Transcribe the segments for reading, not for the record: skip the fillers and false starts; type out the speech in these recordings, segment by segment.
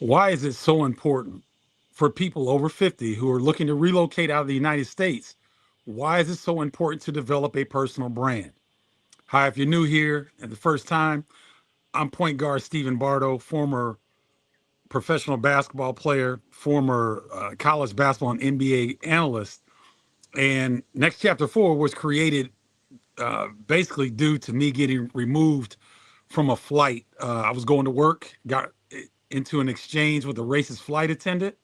Why is it so important for people over 50 who are looking to relocate out of the United States? Why is it so important to develop a personal brand? Hi, if you're new here and the first time, I'm point guard Stephen Bardo, former professional basketball player, former college basketball and NBA analyst. And Next Chapter 4 was created basically due to me getting removed from a flight. I was going to work, got into an exchange with a racist flight attendant,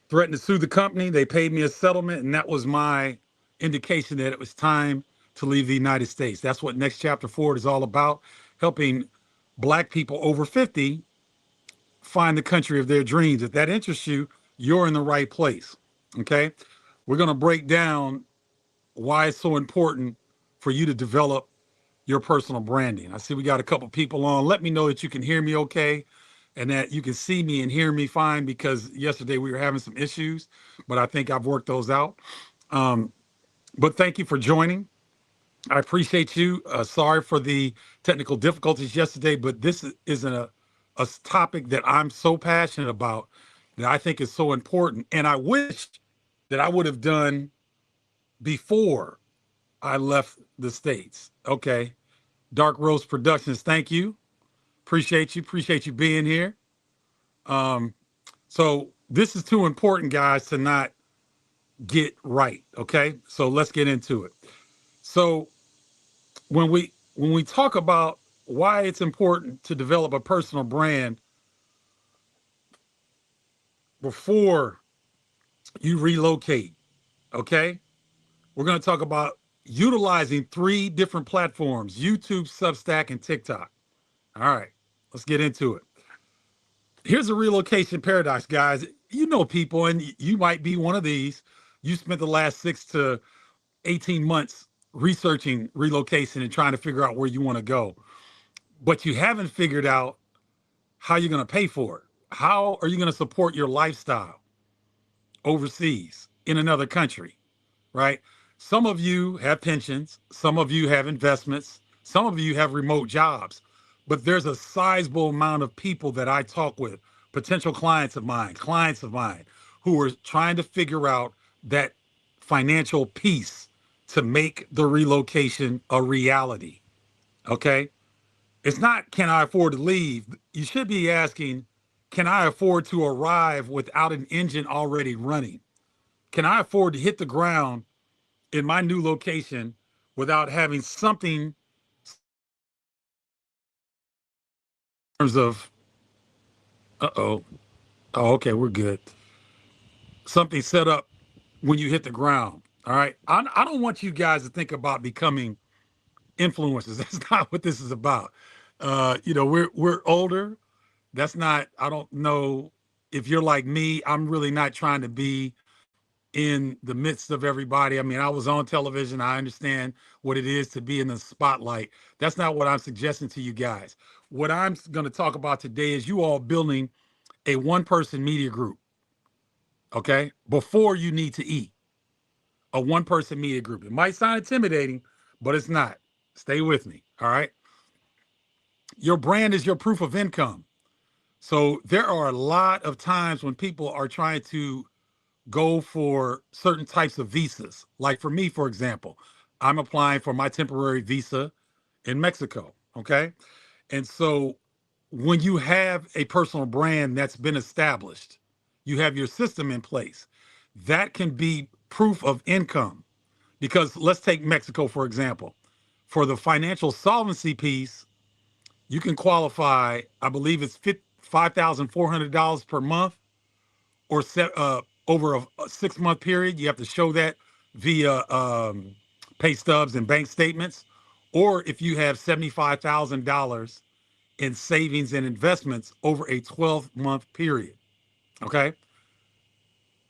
threatened to sue the company. They paid me a settlement, and that was my indication that it was time to leave the United States. That's what Next Chapter Forward is all about, helping Black people over 50 find the country of their dreams. If that interests you, you're in the right place. Okay. We're going to break down why it's so important for you to develop your personal branding. I see we got a couple people on. Let me know that you can hear me okay and that you can see me and hear me fine, because yesterday we were having some issues, but I think I've worked those out. Um, but thank you for joining. I appreciate you. Sorry for the technical difficulties yesterday, but this is a topic that I'm so passionate about, that I think is so important. And I wish that I would have done before I left the States. Okay. Dark Rose Productions, thank you. Appreciate you. Appreciate you being here. Um, so this is too important, guys, to not get right. Okay. So let's get into it. So when we talk about why it's important to develop a personal brand before you relocate, okay? We're going to talk about utilizing three different platforms: YouTube, Substack, and TikTok. All right, let's get into it. Here's a relocation paradox, guys. You know people, and you might be one of these. You spent the last 6 to 18 months researching relocation and trying to figure out where you want to go, but you haven't figured out how you're going to pay for it. How are you going to support your lifestyle overseas in another country, right? Some of you have pensions, some of you have investments, some of you have remote jobs, but there's a sizable amount of people that I talk with, potential clients of mine, who are trying to figure out that financial piece to make the relocation a reality. Okay. It's not, can I afford to leave? You should be asking, can I afford to arrive without an engine already running? Can I afford to hit the ground in my new location without having something in terms of, uh-oh, oh, okay, we're good. Something set up when you hit the ground. All right. I don't want you guys to think about becoming influencers. That's not what this is about. We're older. That's not, I don't know if you're like me. I'm really not trying to be in the midst of everybody. I mean, I was on television. I understand what it is to be in the spotlight. That's not what I'm suggesting to you guys. What I'm going to talk about today is you all building a one person media group, okay? Before you need to eat, a one person media group. It might sound intimidating, but it's not. Stay with me, all right? Your brand is your proof of income. So there are a lot of times when people are trying to go for certain types of visas. Like for me, for example, I'm applying for my temporary visa in Mexico. Okay. And so when you have a personal brand that's been established, you have your system in place, that can be proof of income. Because let's take Mexico, for example. For the financial solvency piece, you can qualify, I believe it's $5,400 per month, or set over a 6 month period. You have to show that via pay stubs and bank statements. Or if you have $75,000 in savings and investments over a 12-month period. Okay.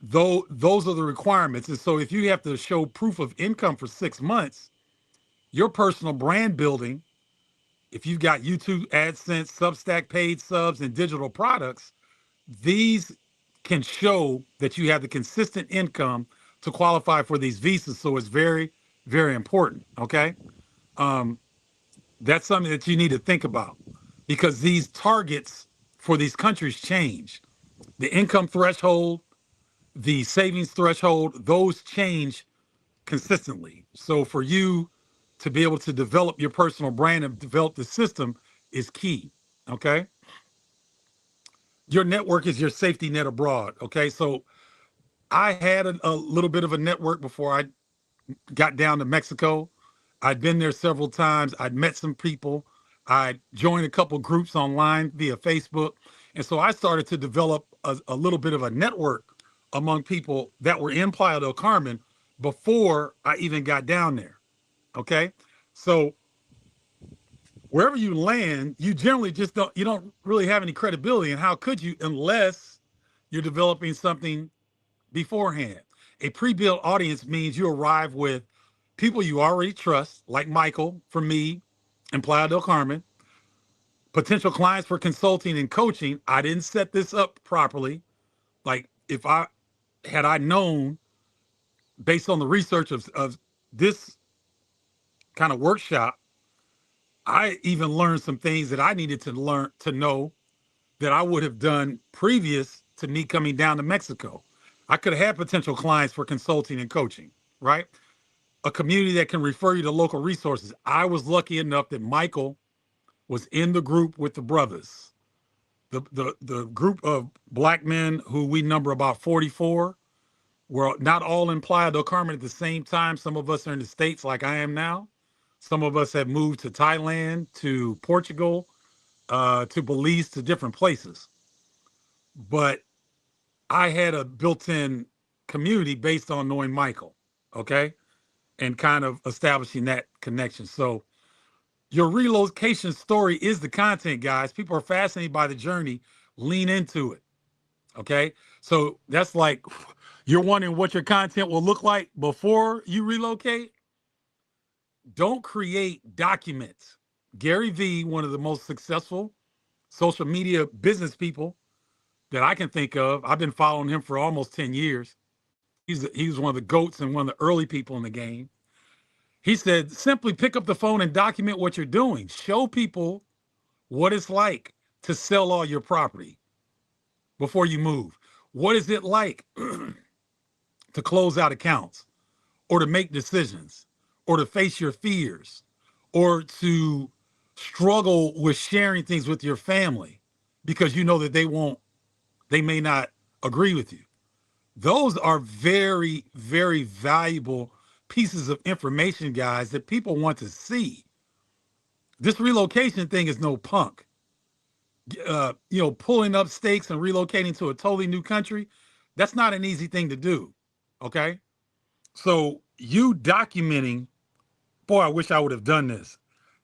Though those are the requirements. And so if you have to show proof of income for 6 months, your personal brand building, if you've got YouTube, AdSense, Substack paid subs, and digital products, these can show that you have the consistent income to qualify for these visas. So it's very, very important. Okay. Um, that's something that you need to think about, because these targets for these countries change. The income threshold, the savings threshold, those change consistently. So for you to be able to develop your personal brand and develop the system is key. Okay. Your network is your safety net abroad. Okay. So I had a little bit of a network before I got down to Mexico. I'd been there several times. I'd met some people. I joined a couple groups online via Facebook. And so I started to develop a little bit of a network among people that were in Playa del Carmen before I even got down there. Okay. So wherever you land, you generally just you don't really have any credibility. And how could you unless you're developing something beforehand? A pre-built audience means you arrive with people you already trust, like Michael for me and Playa del Carmen, potential clients for consulting and coaching. I didn't set this up properly. Like if I known based on the research of this kind of workshop, I even learned some things that I needed to know that I would have done previous to me coming down to Mexico. I could have had potential clients for consulting and coaching, right? A community that can refer you to local resources. I was lucky enough that Michael was in the group with the brothers. The group of Black men who we number about 44 were not all in Playa del Carmen at the same time. Some of us are in the States like I am now. Some of us have moved to Thailand, to Portugal, to Belize, to different places. But I had a built-in community based on knowing Michael, okay? And kind of establishing that connection. So your relocation story is the content, guys. People are fascinated by the journey. Lean into it, okay? So that's like, you're wondering what your content will look like before you relocate? Don't create documents. Gary Vee, one of the most successful social media business people that I can think of, I've been following him for almost 10 years. He's one of the GOATs and one of the early people in the game. He said, simply pick up the phone and document what you're doing. Show people what it's like to sell all your property before you move. What is it like to close out accounts or to make decisions or to face your fears or to struggle with sharing things with your family because you know that they may not agree with you. Those are very, very valuable pieces of information, guys, that people want to see. This relocation thing is no punk. Pulling up stakes and relocating to a totally new country, that's not an easy thing to do. Okay. So you documenting, boy, I wish I would have done this.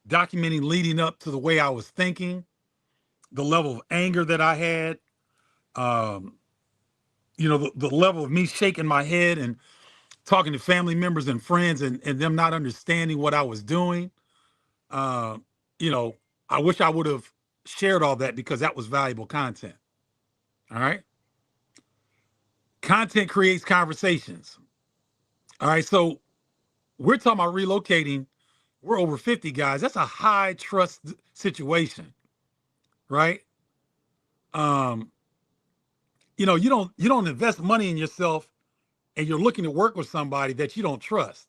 Documenting leading up to the way I was thinking, the level of anger that I had, the level of me shaking my head and talking to family members and friends and them not understanding what I was doing. I wish I would have shared all that because that was valuable content. All right. Content creates conversations. All right. So we're talking about relocating. We're over 50 guys. That's a high trust situation. Right. You don't invest money in yourself and you're looking to work with somebody that you don't trust.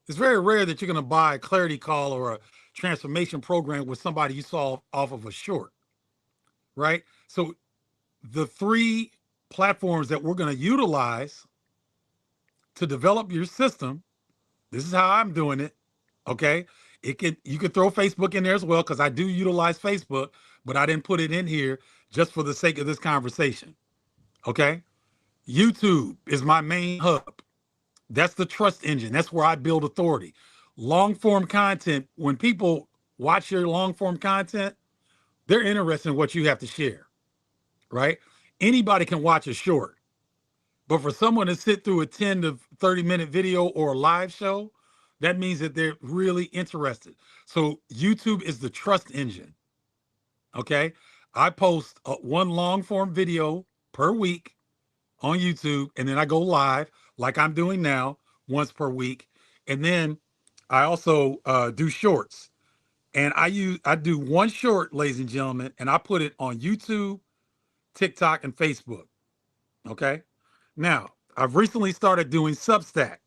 It's very rare that you're going to buy a clarity call or a transformation program with somebody you saw off of a short, right? So the 3 platforms that we're going to utilize to develop your system, this is how I'm doing it, okay? You could throw Facebook in there as well because I do utilize Facebook, but I didn't put it in here just for the sake of this conversation, okay? YouTube is my main hub. That's the trust engine. That's where I build authority. Long form content, when people watch your long form content, they're interested in what you have to share, right? Anybody can watch a short, but for someone to sit through a 10 to 30-minute video or a live show, that means that they're really interested. So YouTube is the trust engine, okay? I post one long form video per week on YouTube, and then I go live like I'm doing now once per week. And then I also do shorts. And I do one short, ladies and gentlemen, and I put it on YouTube TikTok, and Facebook. Okay. Now, I've recently started doing Substack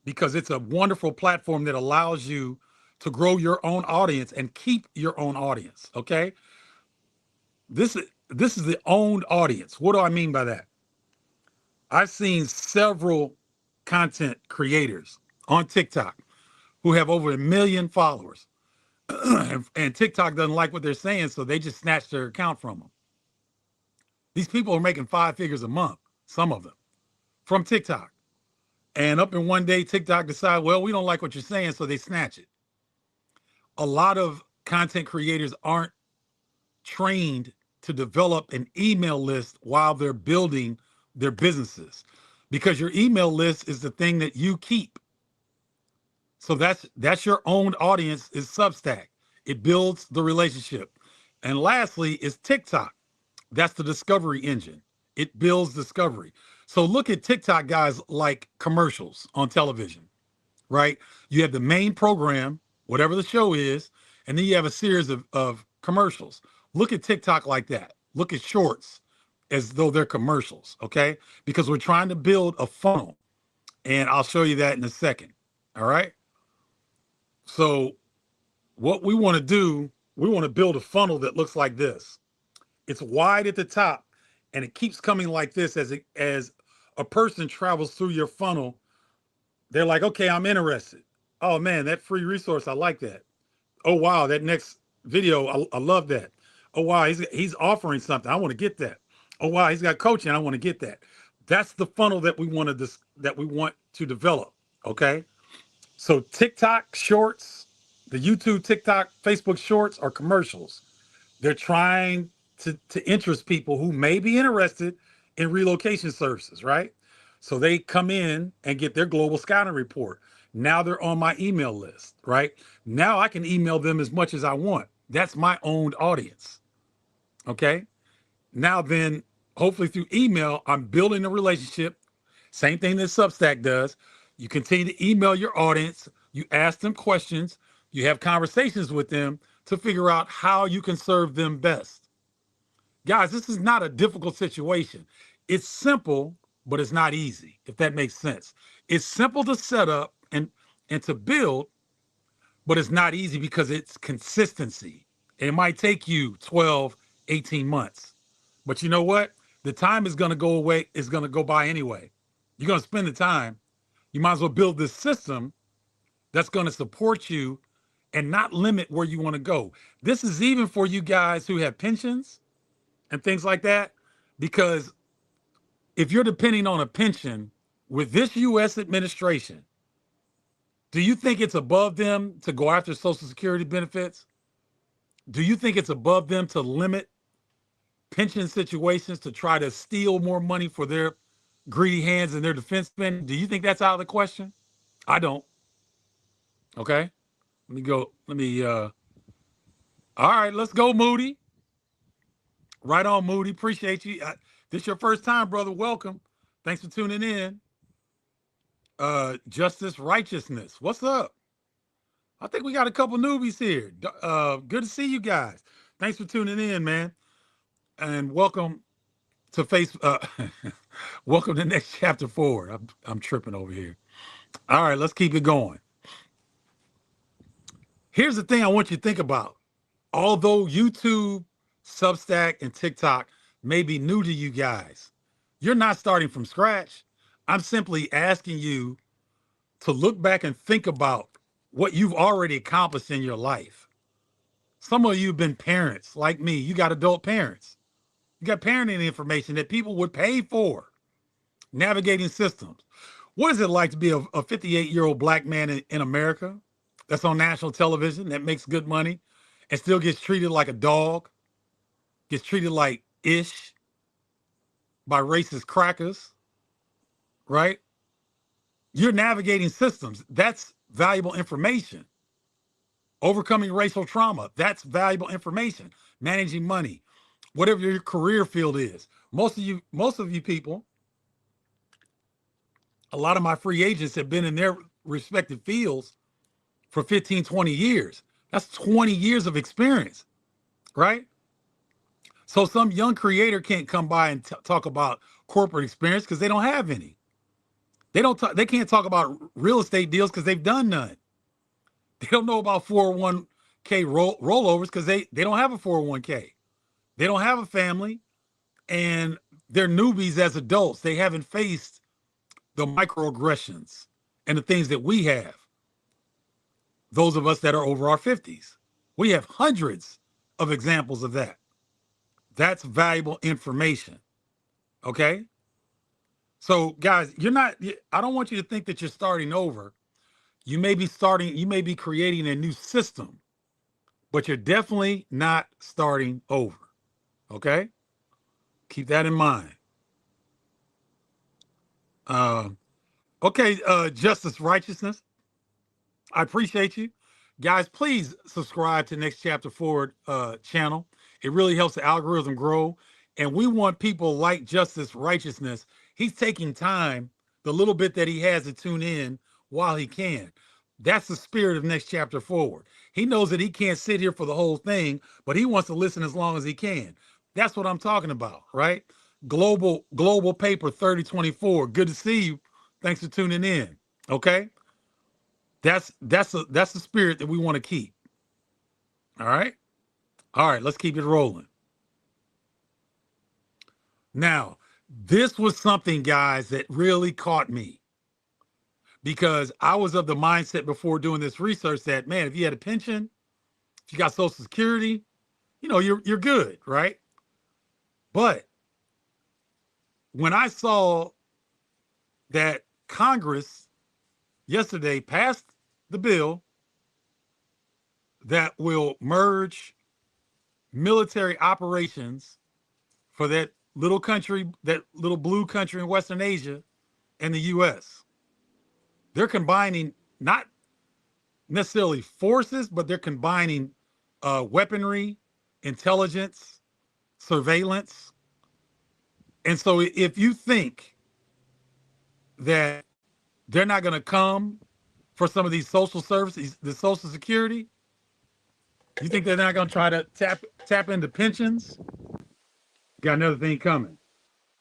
because it's a wonderful platform that allows you to grow your own audience and keep your own audience. Okay. This is the owned audience. What do I mean by that? I've seen several content creators on TikTok who have over 1 million followers. And TikTok doesn't like what they're saying, so they just snatch their account from them. These people are making 5 figures a month, some of them, from TikTok. And up in one day, TikTok decide, well, we don't like what you're saying, so they snatch it. A lot of content creators aren't trained to develop an email list while they're building their businesses, because your email list is the thing that you keep. So that's your own audience is Substack. It builds the relationship. And lastly is TikTok. That's the discovery engine. It builds discovery. So look at TikTok guys like commercials on television, right? You have the main program, whatever the show is, and then you have a series of commercials. Look at TikTok like that. Look at shorts as though they're commercials, okay? Because we're trying to build a funnel. And I'll show you that in a second, all right? So what we want to do, we want to build a funnel that looks like this. It's wide at the top, and it keeps coming like this as a person travels through your funnel. They're like, okay, I'm interested. Oh man, that free resource, I like that. Oh wow, that next video, I love that. Oh wow, he's offering something. I want to get that. Oh wow, he's got coaching. I want to get that. That's the funnel that we want to develop. Okay. So TikTok shorts, the YouTube, TikTok, Facebook shorts are commercials. They're trying to interest people who may be interested in relocation services, right? So they come in and get their global scouting report. Now they're on my email list, right? Now I can email them as much as I want. That's my owned audience. Okay. Now then, hopefully through email, I'm building a relationship. Same thing that Substack does. You continue to email your audience. You ask them questions. You have conversations with them to figure out how you can serve them best. Guys, this is not a difficult situation. It's simple, but it's not easy, if that makes sense. It's simple to set up and to build, but it's not easy because it's consistency. It might take you 12, 18 months. But you know what? The time is going to go away, is going to go by anyway. You're going to spend the time. You might as well build this system that's going to support you and not limit where you want to go. This is even for you guys who have pensions and things like that, because if you're depending on a pension with this U.S. administration, do you think it's above them to go after Social Security benefits? Do you think it's above them to limit pension situations to try to steal more money for their greedy hands and their defense spending? Do you think that's out of the question? I don't. Okay. Let me go. All right, let's go, Moody. Right on, Moody. Appreciate you. This your first time, brother. Welcome. Thanks for tuning in. Justice Righteousness. What's up? I think we got a couple newbies here. Good to see you guys. Thanks for tuning in, man. And welcome to welcome to Next Chapter Forward. I'm tripping over here. All right, let's keep it going. Here's the thing I want you to think about. Although YouTube, Substack, and TikTok may be new to you guys, you're not starting from scratch. I'm simply asking you to look back and think about what you've already accomplished in your life. Some of you have been parents like me. You got adult parents. You got parenting information that people would pay for. Navigating systems. What is it like to be a 58-year-old black man in America that's on national television, that makes good money and still gets treated like a dog, gets treated like ish by racist crackers, right? You're navigating systems. That's valuable information. Overcoming racial trauma. That's valuable information. Managing money, whatever your career field is. Most of you people, a lot of my free agents have been in their respective fields for 15, 20 years. That's 20 years of experience, right? So some young creator can't come by and talk about corporate experience because they don't have any. They don't. They can't talk about real estate deals because they've done none. They don't know about 401k rollovers because they don't have a 401k. They don't have a family, and they're newbies as adults. They haven't faced the microaggressions and the things that we have. Those of us that are over our 50s, we have hundreds of examples of that. That's valuable information. Okay. So guys, I don't want you to think that you're starting over. You may be creating a new system, but you're definitely not starting over. Okay. Keep that in mind. Okay. Justice Righteousness. I appreciate you. Guys, please subscribe to Next Chapter Forward channel. It really helps the algorithm grow. And we want people like Justice Righteousness. He's taking time, the little bit that he has, to tune in while he can. That's the spirit of Next Chapter Forward. He knows that he can't sit here for the whole thing, but he wants to listen as long as he can. That's what I'm talking about, right? Global Paper 3024. Good to see you. Thanks for tuning in. Okay. That's the spirit that we want to keep. All right. Let's keep it rolling. Now, this was something, guys, that really caught me, because I was of the mindset before doing this research that, man, if you had a pension, if you got Social Security, you're good, right? But when I saw that Congress yesterday passed the bill that will merge military operations for that little country, that little blue country in Western Asia, and the U.S. They're combining not necessarily forces, but they're combining weaponry, intelligence, surveillance. And so if you think that they're not going to come for some of these social services, the Social Security, you think they're not going to try to tap into pensions? Got another thing coming.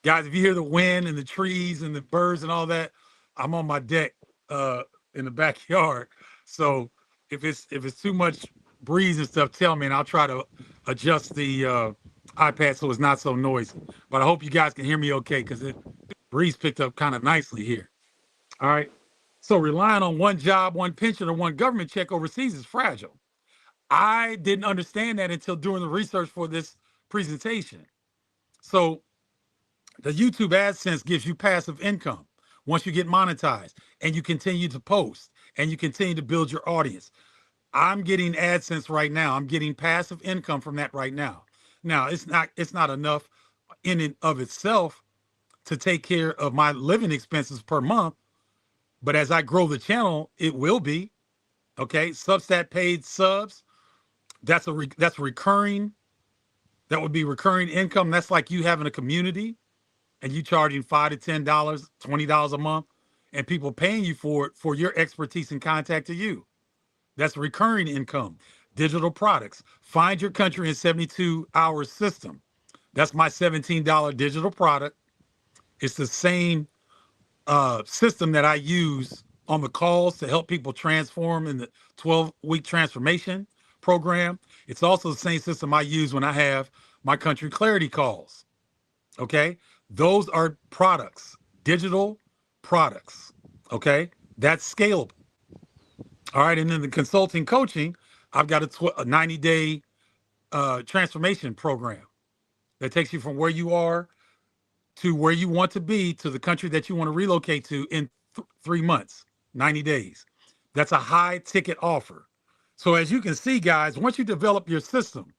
Guys, if you hear the wind and the trees and the birds and all that, I'm on my deck in the backyard. So if it's too much breeze and stuff, tell me, and I'll try to adjust the iPad so it's not so noisy. But I hope you guys can hear me okay, because the breeze picked up kind of nicely here. All right. So relying on one job, one pension, or one government check overseas is fragile. I didn't understand that until doing the research for this presentation. So the YouTube AdSense gives you passive income once you get monetized, and you continue to post, and you continue to build your audience. I'm getting AdSense right now. I'm getting passive income from that right now. Now, it's not enough in and of itself to take care of my living expenses per month, but as I grow the channel, it will be. Okay, Substack paid subs, that's recurring. That would be recurring income. That's like you having a community and you charging $5 to $10, $20 a month, and people paying you for it, for your expertise and contact to you. That's recurring income. Digital products. Find your country in 72 hours system. That's my $17 digital product. It's the same system that I use on the calls to help people transform in the 12-week transformation program. It's also the same system I use when I have my country clarity calls. Okay. Those are products, digital products. Okay. That's scalable. All right. And then the consulting coaching, I've got a 90-day transformation program that takes you from where you are to where you want to be, to the country that you want to relocate to in 3 months, 90 days. That's a high ticket offer. So as you can see, guys, once you develop your system,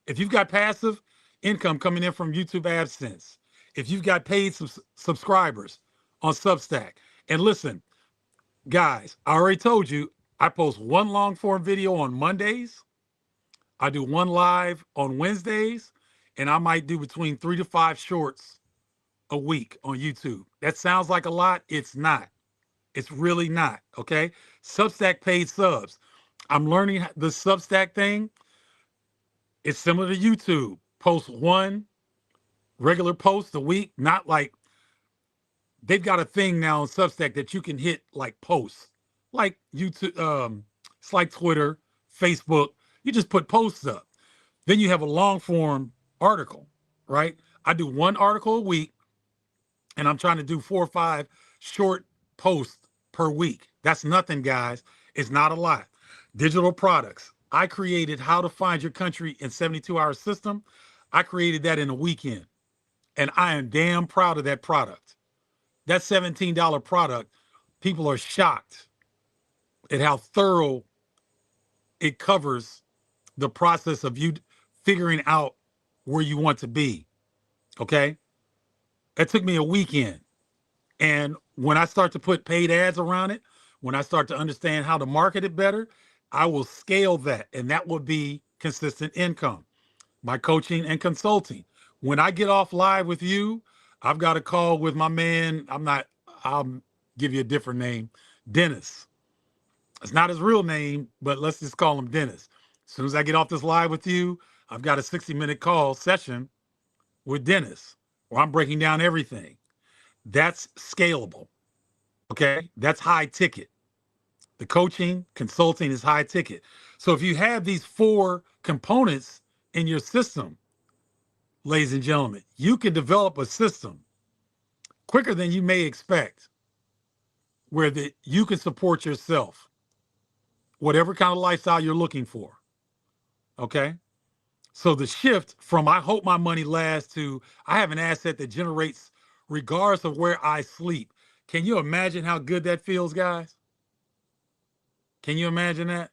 if you've got passive income coming in from YouTube AdSense, if you've got paid subscribers on Substack, and listen, guys, I already told you, I post one long form video on Mondays. I do one live on Wednesdays, and I might do between 3 to 5 shorts a week on YouTube. That sounds like a lot. It's not. It's really not. Okay. Substack paid subs. I'm learning the Substack thing. It's similar to YouTube. post one regular post a week, not like they've got a thing now on Substack that you can hit like posts, like YouTube, it's like Twitter, Facebook. You just put posts up. Then you have a long form article, right? I do one article a week, and I'm trying to do 4 or 5 short posts per week. That's nothing, guys. It's not a lot. Digital products. I created How to Find Your Country in 72-Hour System. I created that in a weekend, and I am damn proud of that product. That $17 product, people are shocked at how thorough it covers the process of you figuring out where you want to be. Okay? It took me a weekend. And when I start to put paid ads around it, when I start to understand how to market it better, I will scale that. And that will be consistent income. My coaching and consulting. When I get off live with you, I've got a call with my man. I'll give you a different name, Dennis. It's not his real name, but let's just call him Dennis. As soon as I get off this live with you, I've got a 60-minute call session with Dennis where I'm breaking down everything. That's scalable. Okay. That's high ticket. The coaching, consulting is high ticket. So if you have these 4 components in your system, ladies and gentlemen, you can develop a system quicker than you may expect where you can support yourself, whatever kind of lifestyle you're looking for. Okay. So the shift from I hope my money lasts to I have an asset that generates regardless of where I sleep. Can you imagine how good that feels, guys? Can you imagine that?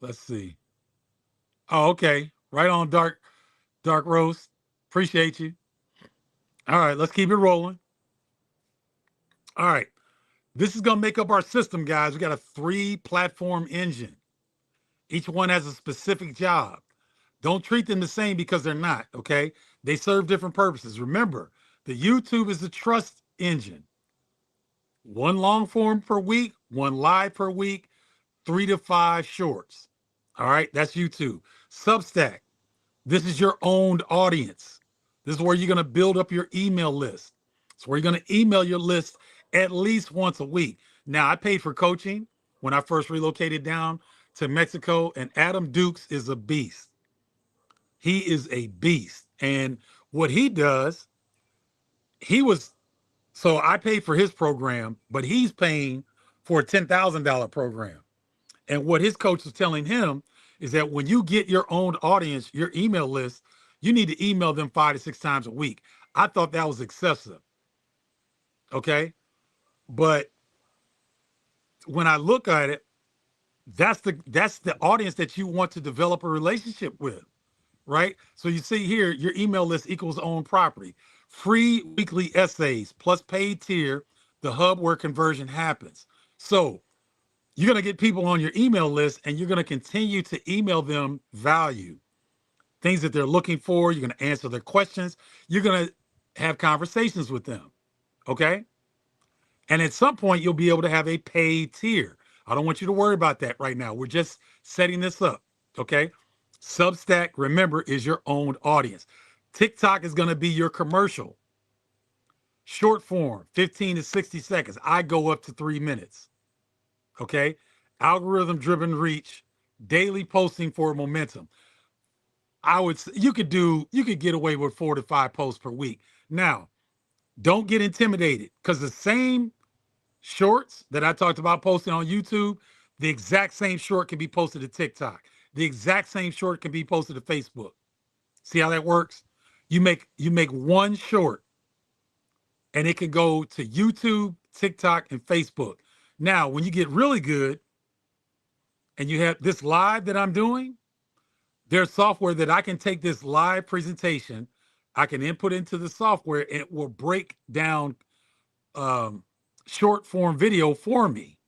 Let's see. Oh, okay. Right on, Dark Roast. Appreciate you. All right, let's keep it rolling. All right. This is going to make up our system, guys. We got a 3-platform engine. Each one has a specific job. Don't treat them the same because they're not, okay? They serve different purposes. Remember, the YouTube is the trust engine. 1 long form per week, 1 live per week, 3 to 5 shorts. All right, that's YouTube. Substack, this is your owned audience. This is where you're going to build up your email list. It's where you're going to email your list at least once a week. Now, I paid for coaching when I first relocated down to Mexico, and Adam Dukes is a beast. He is a beast. And what he does, so I paid for his program, but he's paying for a $10,000 program. And what his coach was telling him is that when you get your own audience, your email list, you need to email them 5 to 6 times a week. I thought that was excessive. Okay. But when I look at it, that's the audience that you want to develop a relationship with, right? So you see here, your email list equals own property. Free weekly essays plus paid tier, the hub where conversion happens. So you're going to get people on your email list and you're going to continue to email them value, things that they're looking for. You're going to answer their questions. You're going to have conversations with them. Okay. And at some point, you'll be able to have a paid tier. I don't want you to worry about that right now. We're just setting this up. Okay. Substack, remember, is your own audience. TikTok is going to be your commercial. Short form, 15 to 60 seconds. I go up to 3 minutes. Okay. Algorithm driven reach, daily posting for momentum. You could get away with 4 to 5 posts per week. Now, don't get intimidated because the same shorts that I talked about posting on YouTube, the exact same short can be posted to TikTok. The exact same short can be posted to Facebook. See how that works? You make 1 short and it can go to YouTube, TikTok, and Facebook. Now, when you get really good and you have this live that I'm doing, there's software that I can take this live presentation, I can input into the software, and it will break down short form video for me.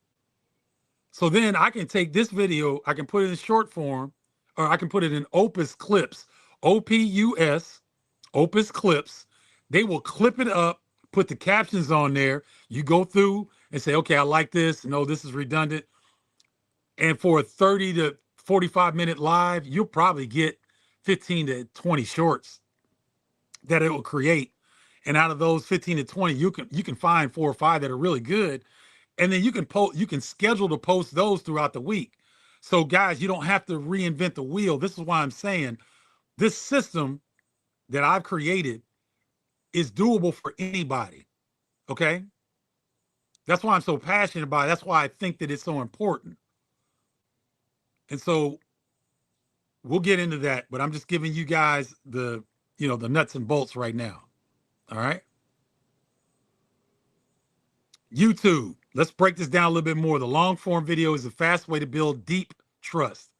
So then I can take this video, I can put it in short form, or I can put it in Opus Clips, OPUS, Opus Clips. They will clip it up, put the captions on there. You go through and say, okay, I like this. No, this is redundant. And for 30 to 45-minute live, you'll probably get 15 to 20 shorts that it will create. And out of those 15 to 20, you can find 4 or 5 that are really good. And then you can schedule to post those throughout the week. So guys, you don't have to reinvent the wheel. This is why I'm saying this system that I've created is doable for anybody. Okay? That's why I'm so passionate about it. That's why I think that it's so important. And so we'll get into that, but I'm just giving you guys the nuts and bolts right now. All right? YouTube. Let's break this down a little bit more. The long form video is a fast way to build deep trust.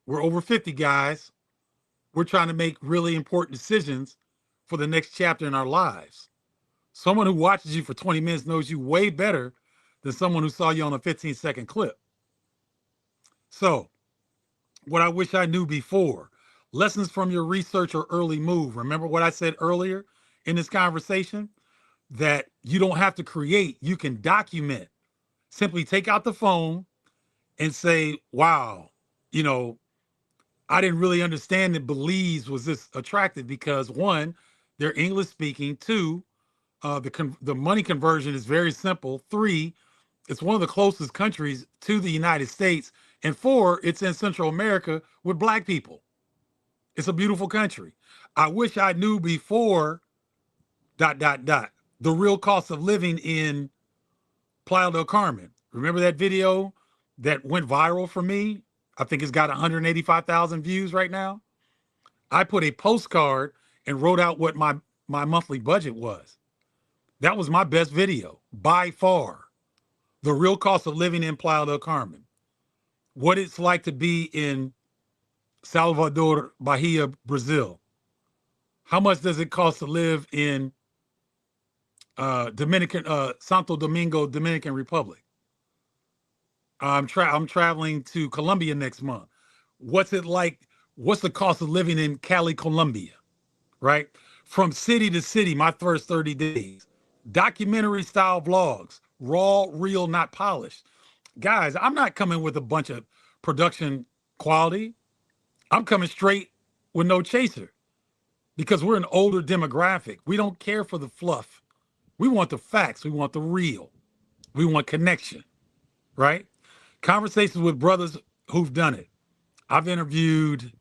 We're over 50 guys. We're trying to make really important decisions for the next chapter in our lives. Someone who watches you for 20 minutes knows you way better than someone who saw you on a 15-second clip. So, what I wish I knew before. Lessons from your research or early move. Remember what I said earlier in this conversation? That you don't have to create, you can document. Simply take out the phone and say, wow, I didn't really understand that Belize was this attractive because 1, they're English speaking. 2, the money conversion is very simple. 3, it's one of the closest countries to the United States. And 4, it's in Central America with black people. It's a beautiful country. I wish I knew before ... the real cost of living in Playa del Carmen. Remember that video that went viral for me? I think it's got 185,000 views right now. I put a postcard and wrote out what my monthly budget was. That was my best video by far. The real cost of living in Playa del Carmen. What it's like to be in Salvador, Bahia, Brazil. How much does it cost to live in Santo Domingo, Dominican Republic? I'm traveling to Colombia next month. What's it like? What's the cost of living in Cali, Colombia? Right? From city to city, my first 30 days. Documentary style vlogs, raw, real, not polished. Guys, I'm not coming with a bunch of production quality. I'm coming straight with no chaser because we're an older demographic. We don't care for the fluff. We want the facts. We want the real. We want connection, right? Conversations with brothers who've done it. I've interviewed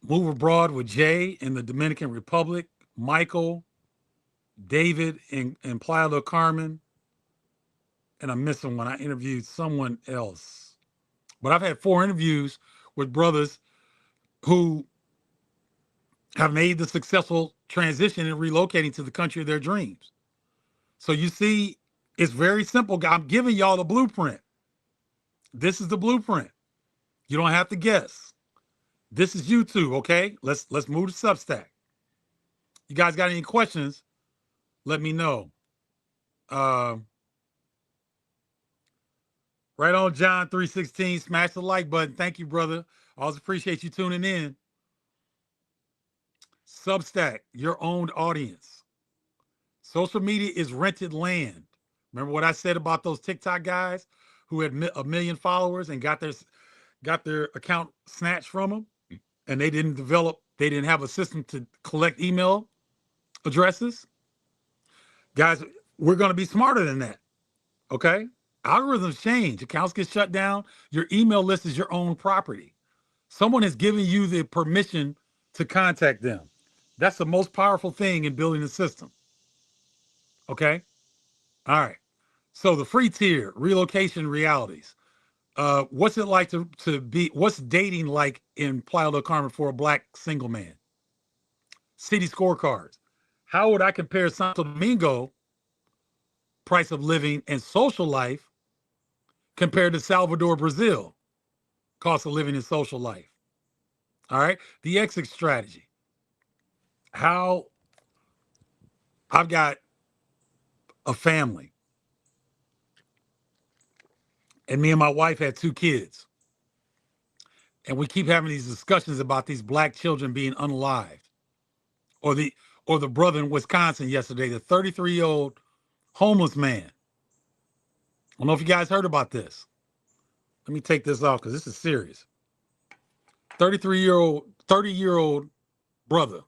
Move Abroad with Jay in the Dominican Republic, Michael, David in Playa del Carmen, and I'm missing one. I interviewed someone else. But I've had 4 interviews with brothers who have made the successful transition and relocating to the country of their dreams. So you see, it's very simple. I'm giving y'all the blueprint. This is the blueprint. You don't have to guess. This is YouTube, okay? Let's move to Substack. You guys got any questions? Let me know. Right on, John 316. Smash the like button. Thank you, brother. I always appreciate you tuning in. Substack, your own audience. Social media is rented land. Remember what I said about those TikTok guys who had 1 million followers and got their account snatched from them, and they didn't have a system to collect email addresses? Guys, we're going to be smarter than that. Okay? Algorithms change. Accounts get shut down. Your email list is your own property. Someone has given you the permission to contact them. That's the most powerful thing in building a system. Okay? All right. So the free tier, relocation realities. What's it like what's dating like in Playa del Carmen for a black single man? City scorecards. How would I compare Santo Domingo price of living and social life compared to Salvador, Brazil, cost of living and social life? All right. The exit strategy. How I've got a family, and me and my wife had 2 kids. And we keep having these discussions about these black children being unalived. Or the brother in Wisconsin yesterday, the 33-year-old homeless man. I don't know if you guys heard about this. Let me take this off because this is serious. 30-year-old brother,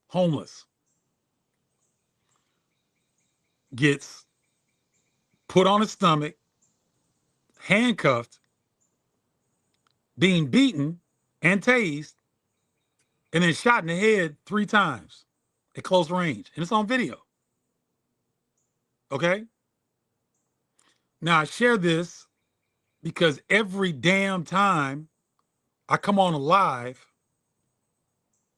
homeless, gets put on his stomach, handcuffed, being beaten and tased, and then shot in the head 3 times at close range. And it's on video. Okay? Now, I share this because every damn time I come on live,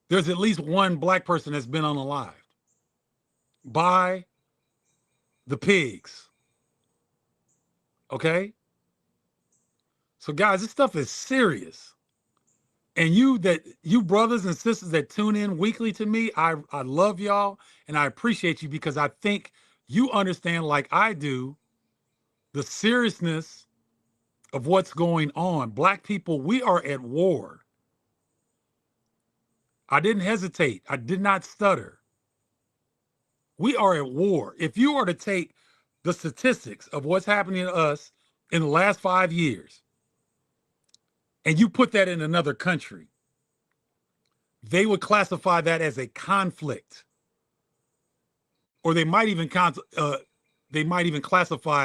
there's at least one black person that's been unalived by the pigs. Okay? So, guys, this stuff is serious. And you brothers and sisters that tune in weekly to me, I love y'all and I appreciate you because I think you understand, like I do, the seriousness of what's going on. Black people, we are at war. I didn't hesitate. I did not stutter. We are at war. If you are to take the statistics of what's happening to us in the last 5 years and you put that in another country, they would classify that as a conflict, or they might even classify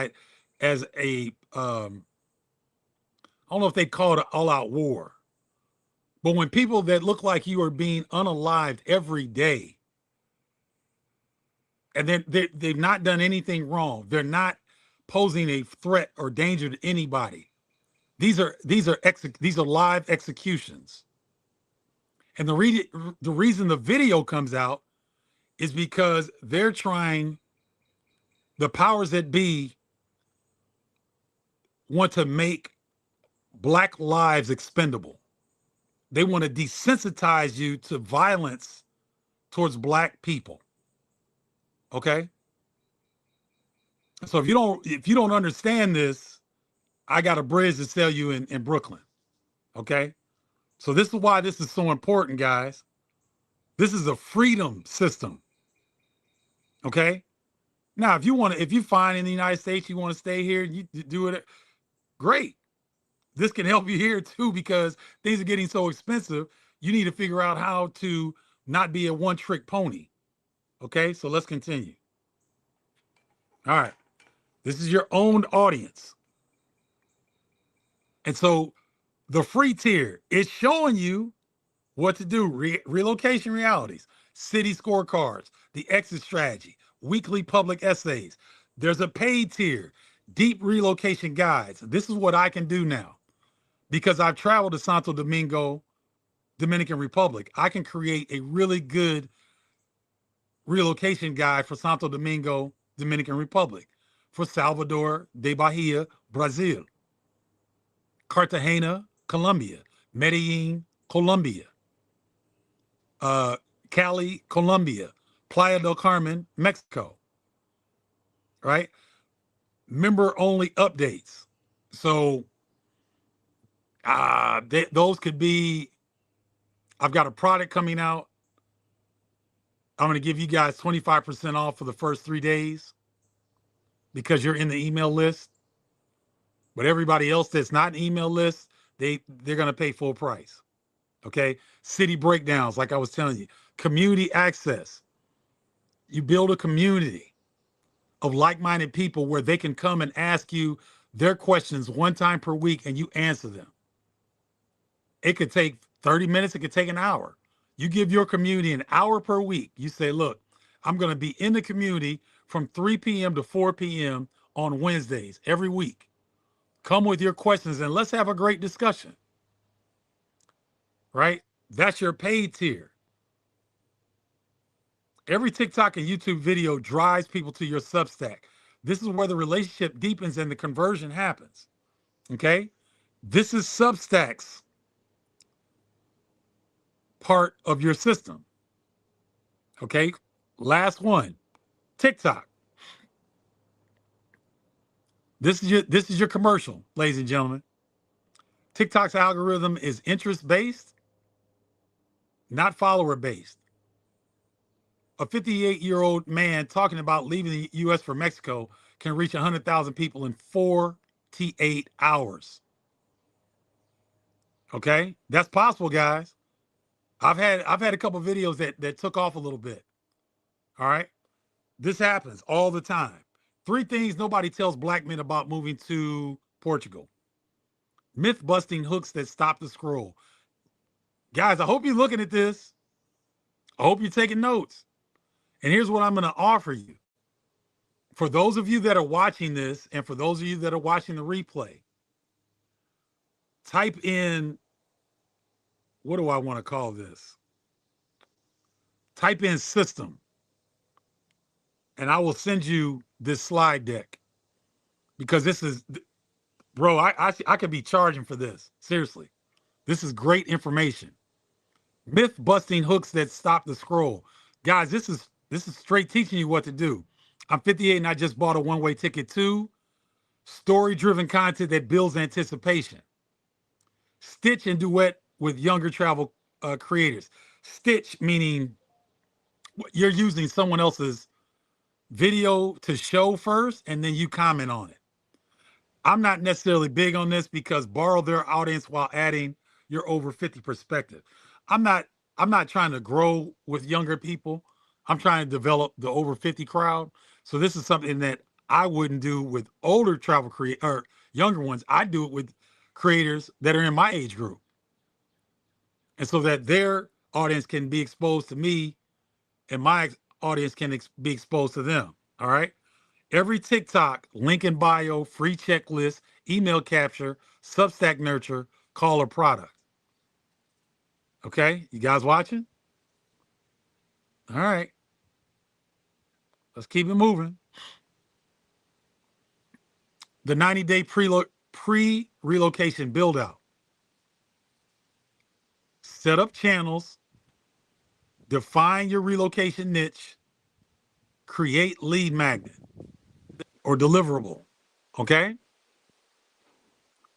it as a I don't know if they call it an all-out war. But when people that look like you are being unalived every day, and then they've not done anything wrong, they're not posing a threat or danger to anybody. These are live executions. And the reason the video comes out is because they're trying, the powers that be want to make black lives expendable. They want to desensitize you to violence towards black people. Okay? So if you don't understand this, I got a bridge to sell you in Brooklyn. Okay? So this is why this is so important, guys. This is a freedom system. Okay? Now, if you find in the United States you want to stay here, you do it, great. This can help you here too, because things are getting so expensive. You need to figure out how to not be a one-trick pony. Okay, so let's continue. All right, this is your own audience. And so the free tier is showing you what to do. Relocation realities, city scorecards, the exit strategy, weekly public essays. There's a paid tier, deep relocation guides. This is what I can do now. Because I've traveled to Santo Domingo, Dominican Republic, I can create a really good relocation guide for Santo Domingo, Dominican Republic, for Salvador de Bahia, Brazil, Cartagena, Colombia, Medellin, Colombia, Cali, Colombia, Playa del Carmen, Mexico, right? Member only updates. So those could be, I've got a product coming out. I'm going to give you guys 25% off for the first 3 days because you're in the email list. But everybody else that's not in the email list, they're going to pay full price. Okay? City breakdowns, like I was telling you. Community access. You build a community of like-minded people where they can come and ask you their questions one time per week and you answer them. It could take 30 minutes. It could take an hour. You give your community an hour per week. You say, look, I'm going to be in the community from 3 p.m. to 4 p.m. on Wednesdays every week. Come with your questions and let's have a great discussion. Right? That's your paid tier. Every TikTok and YouTube video drives people to your Substack. This is where the relationship deepens and the conversion happens. Okay? This is Substack's part of your system. Okay? Last one. TikTok. This is your commercial, ladies and gentlemen. TikTok's algorithm is interest-based, not follower-based. A 58-year-old man talking about leaving the U.S. for Mexico can reach 100,000 people in 48 hours. Okay, that's possible, guys. I've had a couple videos that took off a little bit. All right, this happens all the time. Three things nobody tells black men about moving to Portugal. Myth busting hooks that stop the scroll. Guys, I hope you're looking at this. I hope you're taking notes. And here's what I'm going to offer you. For those of you that are watching this, and for those of you that are watching the replay, type in, what do I want to call this? Type in system, and I will send you this slide deck, because this is, bro, I could be charging for this. Seriously. This is great information. Myth busting hooks that stop the scroll. Guys, this is straight teaching you what to do. I'm 58 and I just bought a one-way ticket to story-driven content that builds anticipation. Stitch and duet with younger travel creators. Stitch meaning you're using someone else's video to show first, and then you comment on it. I'm not necessarily big on this, because borrow their audience while adding your over 50 perspective. I'm not trying to grow with younger people. I'm trying to develop the over 50 crowd. So this is something that I wouldn't do with older travel creators or younger ones. I do it with creators that are in my age group. And so that their audience can be exposed to me and my audience can be exposed to them. All right. Every TikTok, link in bio, free checklist, email capture, Substack nurture, call or product. Okay, you guys watching? All right. Let's keep it moving. The 90-day pre-relocation build out. Set up channels, define your relocation niche, create lead magnet or deliverable. Okay?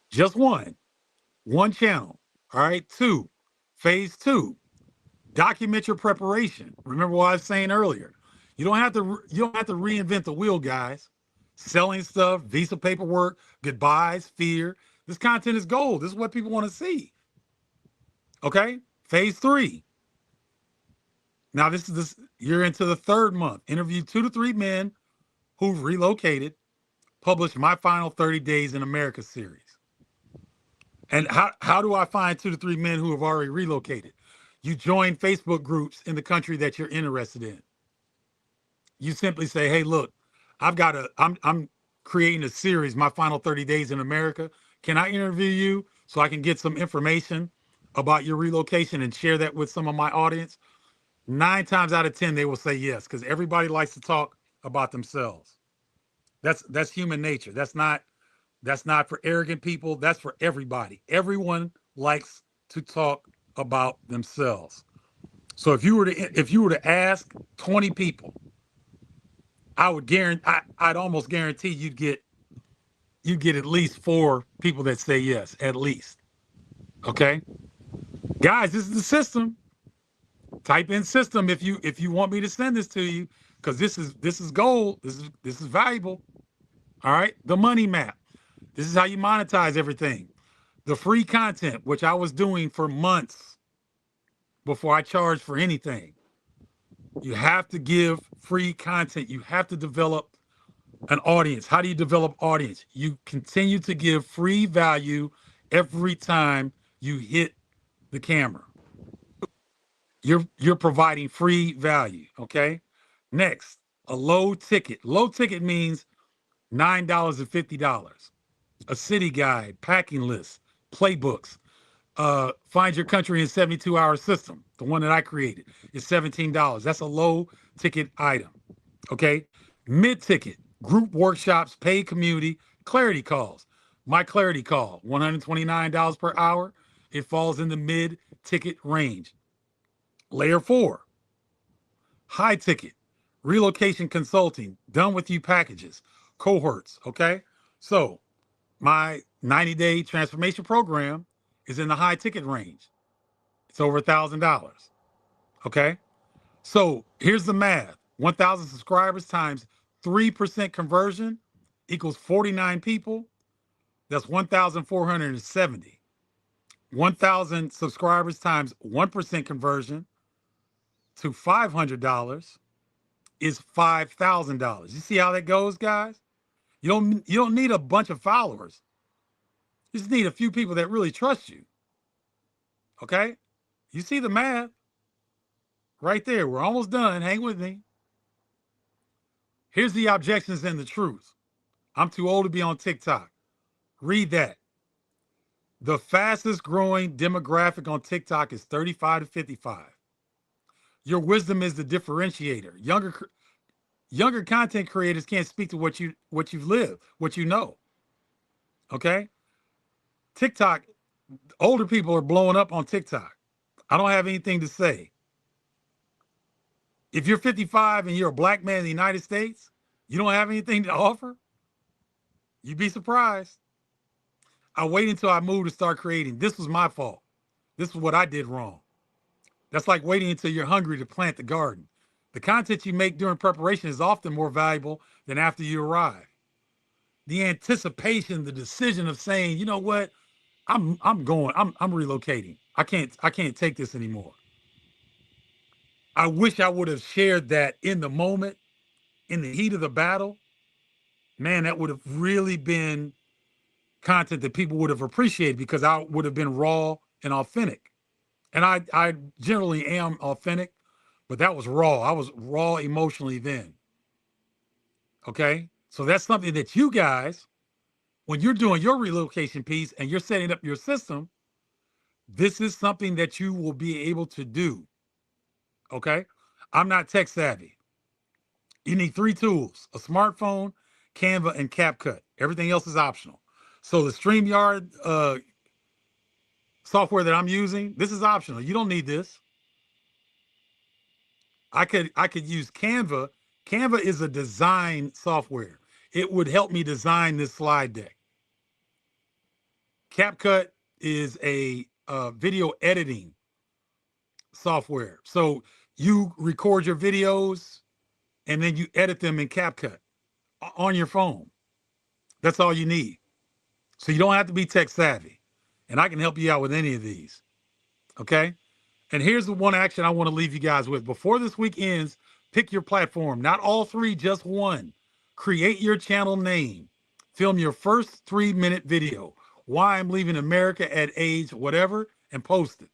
Just one channel. All right. 2, phase 2, document your preparation. Remember what I was saying earlier. You don't have to reinvent the wheel, guys. Selling stuff, visa paperwork, goodbyes, fear. This content is gold. This is what people want to see. Okay? Phase 3. Now you're into the 3rd month. Interview 2 to 3 men who've relocated. Publish My Final 30 Days in America series. And how do I find 2 to 3 men who have already relocated? You join Facebook groups in the country that you're interested in. You simply say, hey, look, I'm creating a series, My Final 30 Days in America. Can I interview you so I can get some information about your relocation and share that with some of my audience? 9 times out of 10, they will say yes, because everybody likes to talk about themselves. That's human nature. That's not for arrogant people. That's for everybody. Everyone likes to talk about themselves. So if you were to ask 20 people, I'd almost guarantee you'd get at least 4 people that say yes, at least. Okay, guys, this is the system. Type in system if you want me to send this to you, because this is gold. This is valuable. All right, the money map. This is how you monetize everything. The free content, which I was doing for months before I charged for anything. You have to give free content. You have to develop an audience. How do you develop audience? You continue to give free value every time you hit the camera. You're providing free value, okay? Next, a low ticket. Low ticket means $9 and $50. A city guide, packing list, playbooks. Find your country in 72-hour system. The one that I created is $17. That's a low ticket item. Okay. Mid ticket, group workshops, paid community, clarity calls. My clarity call, $129 per hour. It falls in the mid ticket range. Layer 4, high ticket, relocation consulting, done with you packages, cohorts. Okay. So my 90-day transformation program is in the high ticket range. It's over $1,000. Okay. So here's the math. 1,000 subscribers times 3% conversion equals 49 people. That's 1,470. 1,000 subscribers times 1% conversion to $500 is $5,000. You see how that goes, guys? You don't need a bunch of followers. You just need a few people that really trust you. Okay? You see the math right there. We're almost done. Hang with me. Here's the objections and the truth. I'm too old to be on TikTok. Read that. The fastest growing demographic on TikTok is 35 to 55. Your wisdom is the differentiator. Younger content creators can't speak to what you've lived, what you know. Okay? TikTok, older people are blowing up on TikTok. I don't have anything to say. If you're 55 and you're a black man in the United States, you don't have anything to offer? You'd be surprised. I waited until I moved to start creating. This was my fault. This is what I did wrong. That's like waiting until you're hungry to plant the garden. The content you make during preparation is often more valuable than after you arrive. The anticipation, the decision of saying, you know what, I'm relocating. I can't take this anymore. I wish I would have shared that in the moment, in the heat of the battle. Man, that would have really been content that people would have appreciated because I would have been raw and authentic. And I generally am authentic, but that was raw. I was raw emotionally then. Okay? So that's something that you guys, when you're doing your relocation piece and you're setting up your system, this is something that you will be able to do. Okay? I'm not tech savvy. You need 3 tools: a smartphone, Canva, and CapCut. Everything else is optional. So the StreamYard software that I'm using, this is optional. You don't need this. I could use Canva. Canva is a design software. It would help me design this slide deck. CapCut is a video editing software. So you record your videos and then you edit them in CapCut on your phone. That's all you need. So you don't have to be tech savvy. And I can help you out with any of these. Okay? And here's the one action I want to leave you guys with. Before this week ends, pick your platform. Not all 3, just one. Create your channel name. Film your first 3-minute video. Why I'm leaving America at age whatever, and post it.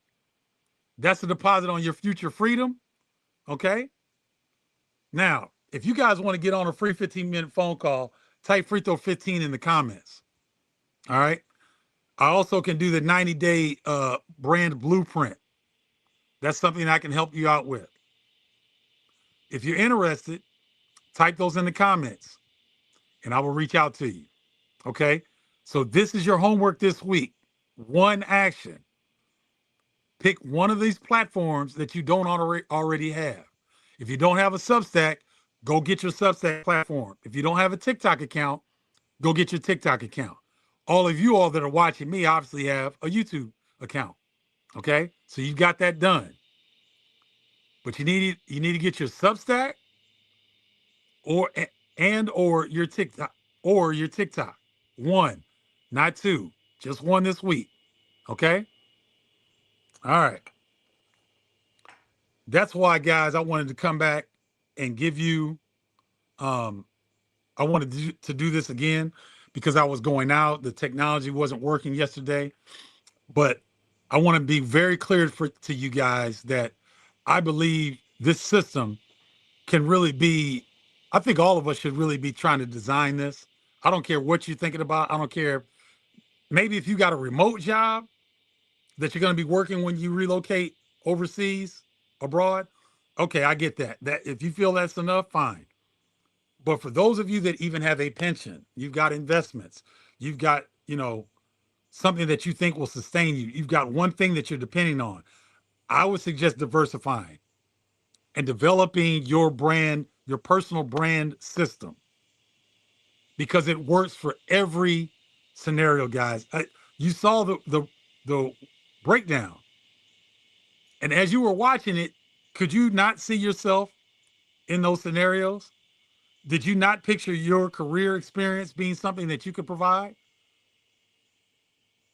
That's a deposit on your future freedom. Okay? Now, if you guys want to get on a free 15-minute phone call, type free throw 15 in the comments. All right? I also can do the 90-day brand blueprint. That's something I can help you out with. If you're interested, type those in the comments and I will reach out to you. Okay? So this is your homework this week. One action. Pick one of these platforms that you don't already have. If you don't have a Substack, go get your Substack platform. If you don't have a TikTok account, go get your TikTok account. All of you all that are watching me obviously have a YouTube account. Okay? So you've got that done. But you need to get your Substack or your TikTok. One, not 2, just one this week. Okay? All right. That's why, guys, I wanted to come back and give you I wanted to do this again because I was going out. The technology wasn't working yesterday. But I want to be very clear to you guys that I believe this system can really be, I think all of us should really be trying to design this. I don't care what you're thinking about. I don't care. Maybe if you got a remote job that you're going to be working when you relocate overseas, abroad. Okay, I get that. That if you feel that's enough, fine. But for those of you that even have a pension, you've got investments, you've got, something that you think will sustain you. You've got one thing that you're depending on. I would suggest diversifying and developing your brand, your personal brand system, because it works for every scenario, guys. You saw the breakdown, and as you were watching it, could you not see yourself in those scenarios? Did you not picture your career experience being something that you could provide?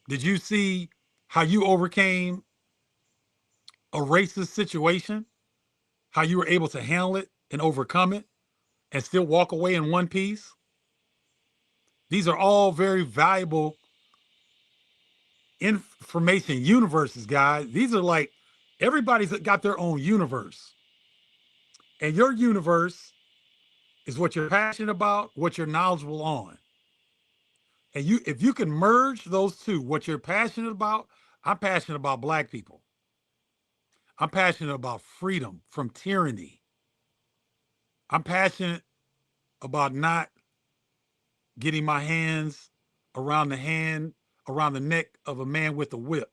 Did you see how you overcame a racist situation, how you were able to handle it and overcome it and still walk away in one piece. These are all very valuable information universes, guys. These are like, everybody's got their own universe. And your universe is what you're passionate about, what you're knowledgeable on. And if you can merge those two, what you're passionate about, I'm passionate about Black people. I'm passionate about freedom from tyranny. I'm passionate about not getting my hands around the neck of a man with a whip.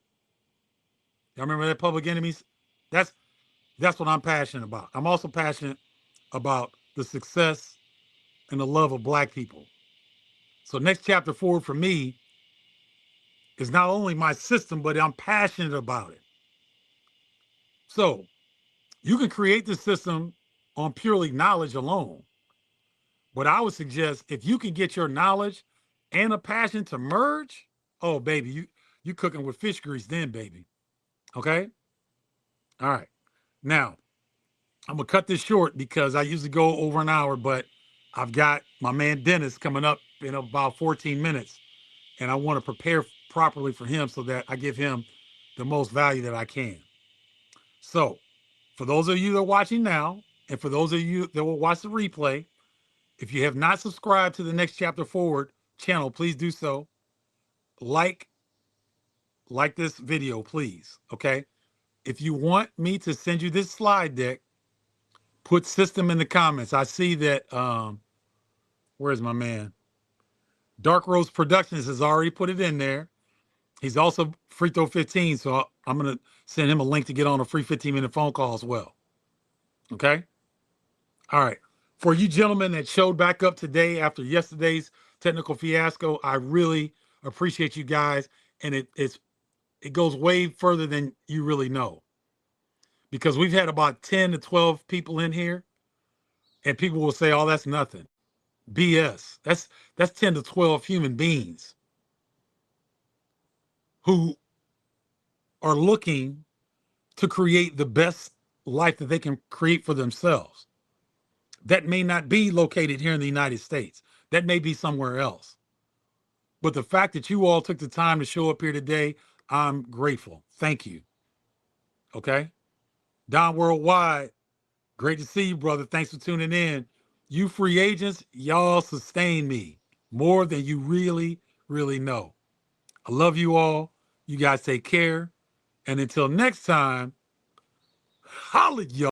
Y'all remember that, Public Enemies? That's what I'm passionate about. I'm also passionate about the success and the love of Black people. So next chapter forward for me is not only my system, but I'm passionate about it. So you can create the system on purely knowledge alone. But I would suggest, if you can get your knowledge and a passion to merge, oh baby, you cooking with fish grease then, baby. Okay? All right. Now, I'm gonna cut this short because I usually go over an hour, but I've got my man Dennis coming up in about 14 minutes, and I want to prepare properly for him so that I give him the most value that I can. So, for those of you that are watching now, and for those of you that will watch the replay, if you have not subscribed to the Next Chapter Forward channel, please do so. Like this video, please. Okay. If you want me to send you this slide deck, put system in the comments. I see that, where's my man? Dark Rose Productions has already put it in there. He's also Free Throw 15, so I'm going to send him a link to get on a free 15-minute phone call as well. Okay? All right. For you gentlemen that showed back up today after yesterday's technical fiasco, I really appreciate you guys, and it goes way further than you really know. Because we've had about 10 to 12 people in here, and people will say, oh, that's nothing. BS. That's 10 to 12 human beings who are looking to create the best life that they can create for themselves. That may not be located here in the United States. That may be somewhere else. But the fact that you all took the time to show up here today, I'm grateful. Thank you. Okay? Don Worldwide, great to see you, brother. Thanks for tuning in. You free agents, y'all sustain me more than you really, really know. I love you all. You guys take care. And until next time, holla, y'all.